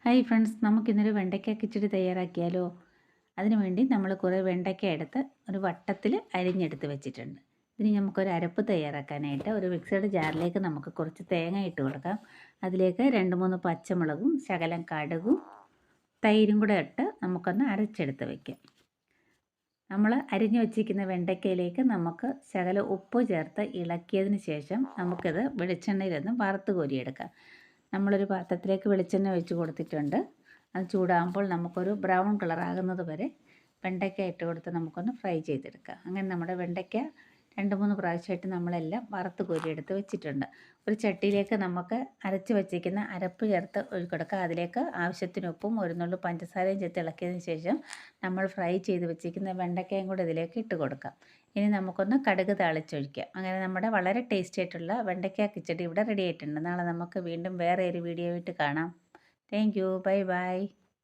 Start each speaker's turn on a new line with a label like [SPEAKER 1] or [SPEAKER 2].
[SPEAKER 1] Hi friends, നമുക്കിന്നൊരു വെണ്ടയ്ക്ക കിച്ചടി തയ്യാറാക്കിയാലോ? അതിനുവേണ്ടി നമ്മൾ കുറേ വെണ്ടയ്ക്ക എടുത്ത് ഒരു വട്ടത്തിൽ അരിഞ്ഞെടുത്ത് വെച്ചിട്ടുണ്ട്. ഇനി നമുക്കൊരു അരപ്പ് തയ്യാറാക്കാനായിട്ട് ഒരു മിക്സിയുടെ ജാറിലേക്ക് നമുക്ക് കുറച്ച് തേങ്ങ ഇട്ട് കൊടുക്കാം. അതിലേക്ക് 2-3 പച്ചമുളകും ശകലം കടുകും തൈരും കൂടെ ഇട്ട് നമുക്കൊന്ന് അരച്ചെടുത്ത് വയ്ക്കാം. നമ്മൾ അരിഞ്ഞു വച്ചിരിക്കുന്ന വെണ്ടയ്ക്കയിലേക്ക് നമുക്ക് ശകലം ഉപ്പ് ചേർത്ത് ഇളക്കിയതിന് ശേഷം നമുക്കിത് വെളിച്ചെണ്ണയിലൊന്ന് വറുത്ത് കോരിയെടുക്കാം. നമ്മളൊരു പാത്രത്തിലേക്ക് വെളിച്ചെണ്ണ ഒഴിച്ച് കൊടുത്തിട്ടുണ്ട്. അത് ചൂടാകുമ്പോൾ നമുക്കൊരു ബ്രൗൺ കളറാകുന്നത് വരെ വെണ്ടയ്ക്ക ഇട്ട് കൊടുത്ത് നമുക്കൊന്ന് ഫ്രൈ ചെയ്തെടുക്കാം. അങ്ങനെ നമ്മുടെ വെണ്ടയ്ക്ക 2-3 പ്രാവശ്യമായിട്ട് നമ്മളെല്ലാം വറുത്ത് കോരിയെടുത്ത് വെച്ചിട്ടുണ്ട്. ഒരു ചട്ടിയിലേക്ക് നമുക്ക് അരച്ച് വച്ചിരിക്കുന്ന അരപ്പ് ചേർത്ത് ഒഴിച്ചെടുക്കുക. അതിലേക്ക് ആവശ്യത്തിന് ഉപ്പും ഒരു നുള്ളു പഞ്ചസാരയും ചേർത്ത് ഇളക്കിയതിന് ശേഷം നമ്മൾ ഫ്രൈ ചെയ്ത് വെച്ചിരിക്കുന്ന വെണ്ടയ്ക്കയും കൂടെ ഇതിലേക്ക് ഇട്ട് കൊടുക്കാം. ഇനി നമുക്കൊന്ന് കടുക് താളിച്ചൊഴിക്കാം. അങ്ങനെ നമ്മുടെ വളരെ ടേസ്റ്റി ആയിട്ടുള്ള വെണ്ടയ്ക്ക കിച്ചടി ഇവിടെ റെഡി ആയിട്ടുണ്ട്. നാളെ നമുക്ക് വീണ്ടും വേറെ ഒരു വീഡിയോ ആയിട്ട് കാണാം. Thank you. Bye bye.